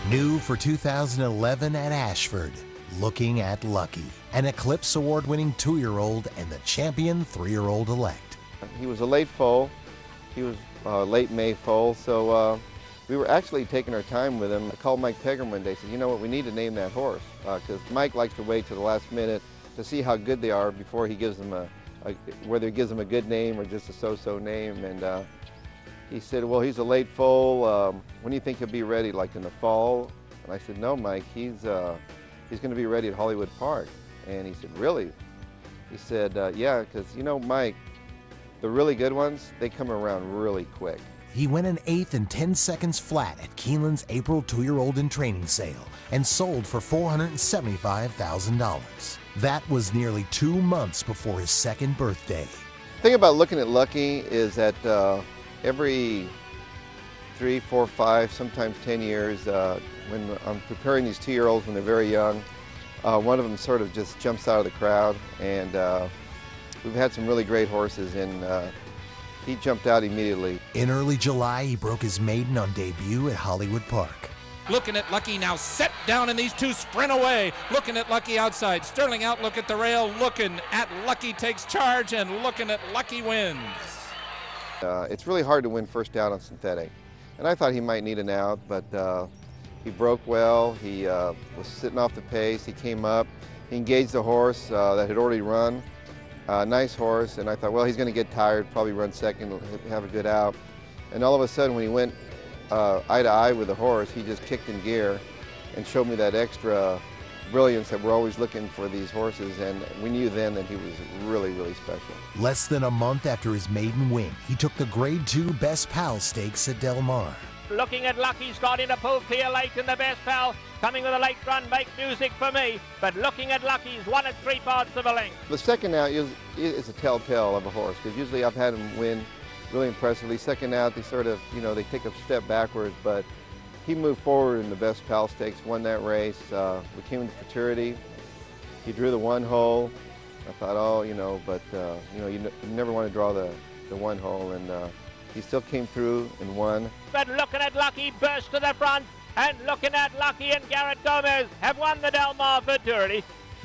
New for 2011 at Ashford, Looking at Lucky, an Eclipse Award-winning 2-year-old and the champion 3-year-old elect. He was a late foal. He was a late May foal, so we were actually taking our time with him. I called Mike Pegram one day and said, you know what, we need to name that horse, because Mike likes to wait to the last minute to see how good they are before he gives them whether he gives them a good name or just a so-so name. And he said, well, he's a late foal. When do you think he'll be ready, like in the fall? And I said, no, Mike, he's going to be ready at Hollywood Park. And he said, really? He said, yeah, because, you know, Mike, the really good ones, they come around really quick. He went an 8th and 10 seconds flat at Keeneland's April 2-year-old in training sale and sold for $475,000. That was nearly 2 months before his 2nd birthday. The thing about Looking at Lucky is that every 3, 4, 5, sometimes 10 years, when I'm preparing these 2-year-olds when they're very young, one of them sort of just jumps out of the crowd, and we've had some really great horses, and he jumped out immediately. In early July, he broke his maiden on debut at Hollywood Park. Looking at Lucky now set down, and these two sprint away. Looking at Lucky outside. Sterling out, look at the rail. Looking at Lucky takes charge, and Looking at Lucky wins. It's really hard to win first out on synthetic. And I thought he might need an out, but he broke well. He was sitting off the pace. He came up. He engaged the horse that had already run. Nice horse, and I thought, well, he's going to get tired, probably run second, have a good out. And all of a sudden, when he went eye to eye with the horse, he just kicked in gear and showed me that extra brilliance that we're always looking for these horses, and we knew then that he was really, really special. Less than a month after his maiden win, he took the Grade 2 Best Pal Stakes at Del Mar. Looking at Lucky's got in a pull clear late in the Best Pal, coming with a late run, make music for me, but Looking at Lucky's won at 3 parts of a length. The second out is a telltale of a horse, because usually I've had him win really impressively. Second out, they sort of, you know, they take a step backwards, but he moved forward in the Best Pal Stakes, won that race. We came into futurity. He drew the 1 hole. I thought, oh, you know, but you know, you never want to draw the 1 hole, and he still came through and won. But Looking at Lucky burst to the front, and Looking at Lucky and Garrett Gomez have won the Del Mar futurity.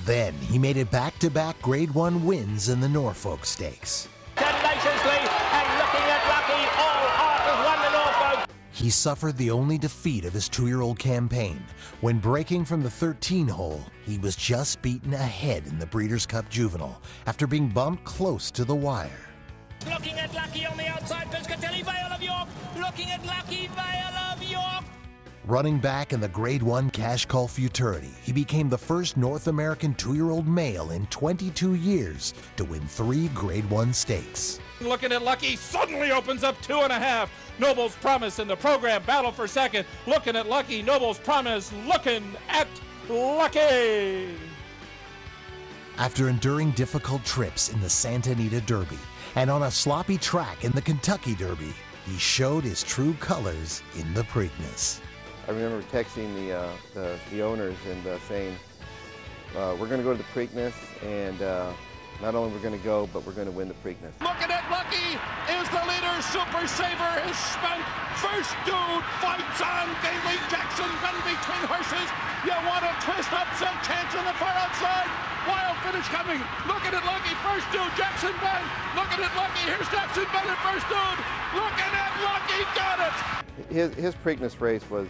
Then he made it back-to-back Grade 1 wins in the Norfolk Stakes. Tenaciously, and Looking at Lucky, all heart has won the Norfolk. He suffered the only defeat of his 2-year-old campaign. When breaking from the 13 hole, he was just beaten ahead in the Breeders' Cup Juvenile after being bumped close to the wire. Looking at Lucky on the outside, Piscatelli, Vale of York. Looking at Lucky, Vale of York. Running back in the Grade 1 Cash Call Futurity, he became the first North American 2-year-old male in 22 years to win 3 Grade 1 stakes. Looking at Lucky suddenly opens up 2.5. Noble's Promise in the program battle for second. Looking at Lucky, Noble's Promise, Looking at Lucky. After enduring difficult trips in the Santa Anita Derby and on a sloppy track in the Kentucky Derby, he showed his true colors in the Preakness. I remember texting the owners and saying, we're going to go to the Preakness, and not only we're going to go, but we're going to win the Preakness. Looking at Lucky is the leader. Super Saver is spent. First Dude fights on. Gately Jackson run between horses. You want a twist upset chance on the far outside. Wild finish coming. Looking at Lucky. First Dude, Jackson Ben. Looking at Lucky. Here's Jackson Ben at First Dude. Looking at Lucky. Got it. His Preakness race was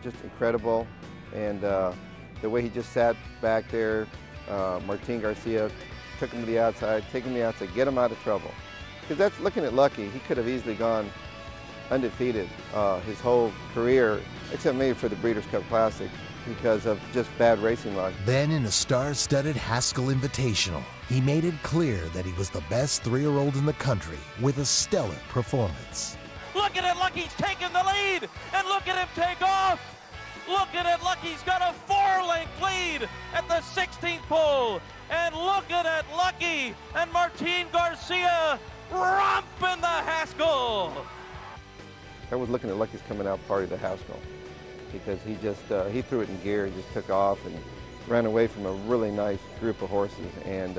just incredible, and the way he just sat back there, Martin Garcia took him to the outside, take him to the outside, get him out of trouble. Because that's Looking at Lucky. He could have easily gone undefeated his whole career, except maybe for the Breeders' Cup Classic, because of just bad racing luck. Then in a star-studded Haskell Invitational, he made it clear that he was the best 3-year-old in the country with a stellar performance. Looking at Lucky's taking the lead, and look at him take off. Looking at Lucky's got a 4-length lead at the 16th pole. And looking at Lucky and Martin Garcia romping the Haskell. I was Looking at Lucky's coming out party the Haskell, because he just he threw it in gear and just took off and ran away from a really nice group of horses, and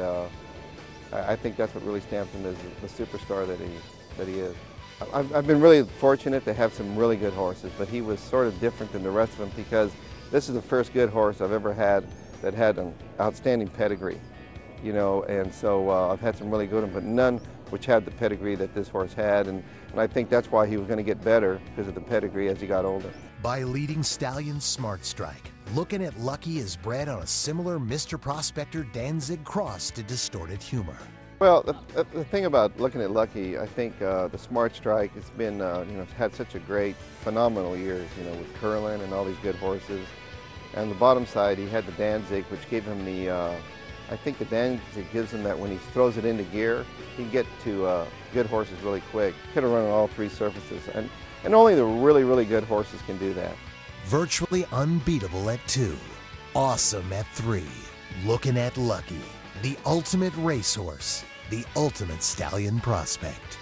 I think that's what really stamped him as the superstar that he is. I've been really fortunate to have some really good horses, but he was sort of different than the rest of them because this is the first good horse I've ever had that had an outstanding pedigree, you know, and so I've had some really good ones, but none which had the pedigree that this horse had, and I think that's why he was going to get better because of the pedigree as he got older. By leading stallion Smart Strike, Looking at Lucky is bred on a similar Mr. Prospector Danzig cross to Distorted Humor. Well, the thing about Looking at Lucky, I think the Smart Strike has been, you know, had such a great, phenomenal years, you know, with Curlin and all these good horses. And the bottom side, he had the Danzig, which gave him the, I think the Danzig gives him that when he throws it into gear, he can get to good horses really quick. Could have run on all three surfaces, and only the really, really good horses can do that. Virtually unbeatable at 2, awesome at 3, Looking at Lucky, the ultimate racehorse, the ultimate stallion prospect.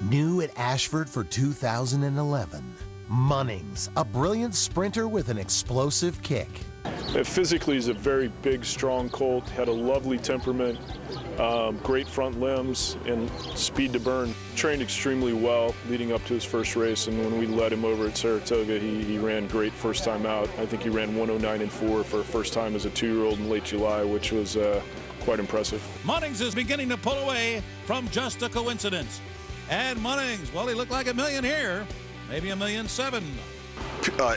New at Ashford for 2011, Munnings, a brilliant sprinter with an explosive kick. Physically, he's a very big, strong colt, had a lovely temperament, great front limbs, and speed to burn. Trained extremely well leading up to his first race, and when we led him over at Saratoga, he ran great first time out. I think he ran 109.4 for a first time as a 2-year-old in late July, which was quite impressive. Munnings is beginning to pull away from Just a Coincidence. And Munnings, well, he looked like $1 million here, maybe $1.7 million.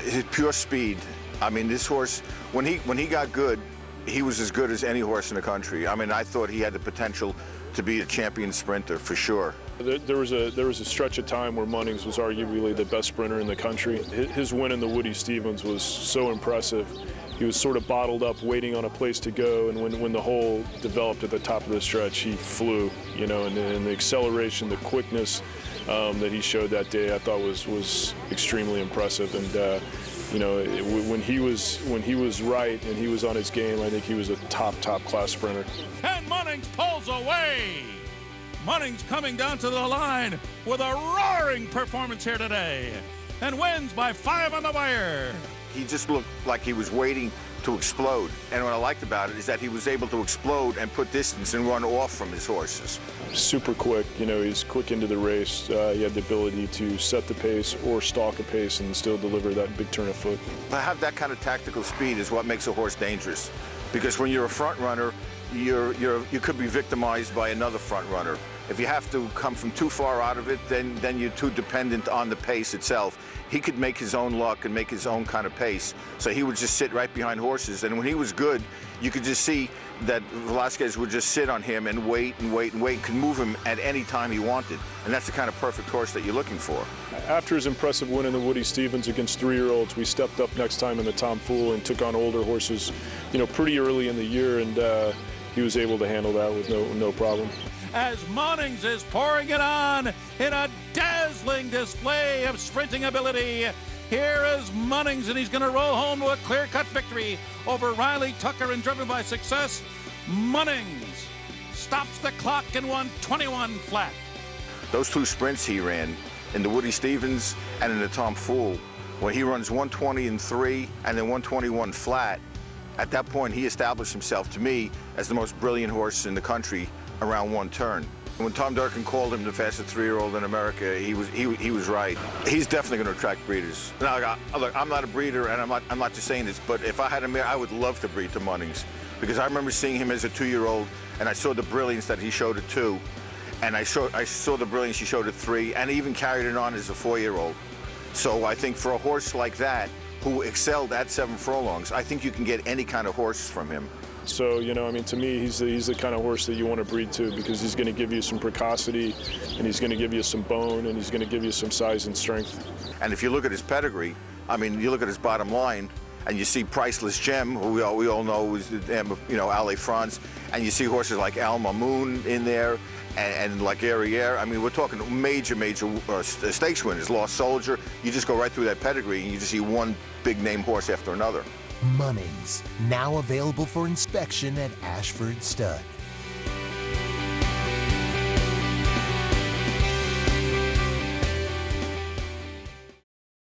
His pure speed. I mean, this horse, when he got good, he was as good as any horse in the country. I mean, I thought he had the potential to be a champion sprinter for sure. There was a stretch of time where Munnings was arguably the best sprinter in the country. His win in the Woody Stevens was so impressive. He was sort of bottled up, waiting on a place to go, and when the hole developed at the top of the stretch, he flew, you know, and the acceleration, the quickness that he showed that day, I thought was extremely impressive. And you know, when he was right and he was on his game, I think he was a top class sprinter. And Munnings pulls away. Munnings coming down to the line with a roaring performance here today and wins by 5 on the wire. He just looked like he was waiting to explode. And what I liked about it is that he was able to explode and put distance and run off from his horses. Super quick, you know, he's quick into the race. He had the ability to set the pace or stalk a pace and still deliver that big turn of foot. To have that kind of tactical speed is what makes a horse dangerous. Because when you're a front runner, you could be victimized by another front runner. If you have to come from too far out of it, then you're too dependent on the pace itself. He could make his own luck and make his own kind of pace. So he would just sit right behind horses. And when he was good, you could just see that Velasquez would just sit on him and wait and wait and wait, could move him at any time he wanted. And that's the kind of perfect horse that you're looking for. After his impressive win in the Woody Stevens against 3-year-olds, we stepped up next time in the Tom Fool and took on older horses, you know, pretty early in the year, and he was able to handle that with no problem. As Munnings is pouring it on in a dazzling display of sprinting ability. Here is Munnings, and he's going to roll home to a clear-cut victory over Riley Tucker, and driven by success, Munnings stops the clock and won 21 flat. Those 2 sprints he ran in the Woody Stevens and in the Tom Fool, when he runs 120 and 3 and then 121 flat, at that point he established himself to me as the most brilliant horse in the country around one turn. When Tom Durkin called him the fastest 3-year-old in America, he was right. He's definitely going to attract breeders. Now, look, I'm not a breeder, and I'm not just saying this, but if I had a mare, I would love to breed to Munnings, because I remember seeing him as a 2-year-old, and I saw the brilliance that he showed at 2, and I saw the brilliance he showed at 3, and even carried it on as a 4-year-old. So I think for a horse like that, who excelled at 7 furlongs, I think you can get any kind of horse from him. So, you know, I mean, to me, he's the kind of horse that you want to breed to, because he's going to give you some precocity, and he's going to give you some bone, and he's going to give you some size and strength. And if you look at his pedigree, I mean, you look at his bottom line, and you see Priceless Gem, who we all know is, you know, Ale France, and you see horses like Al Mamoun in there, and like Guerriere. I mean, we're talking major stakes winners. Lost Soldier. You just go right through that pedigree, and you just see one big-name horse after another. Munnings, now available for inspection at Ashford Stud.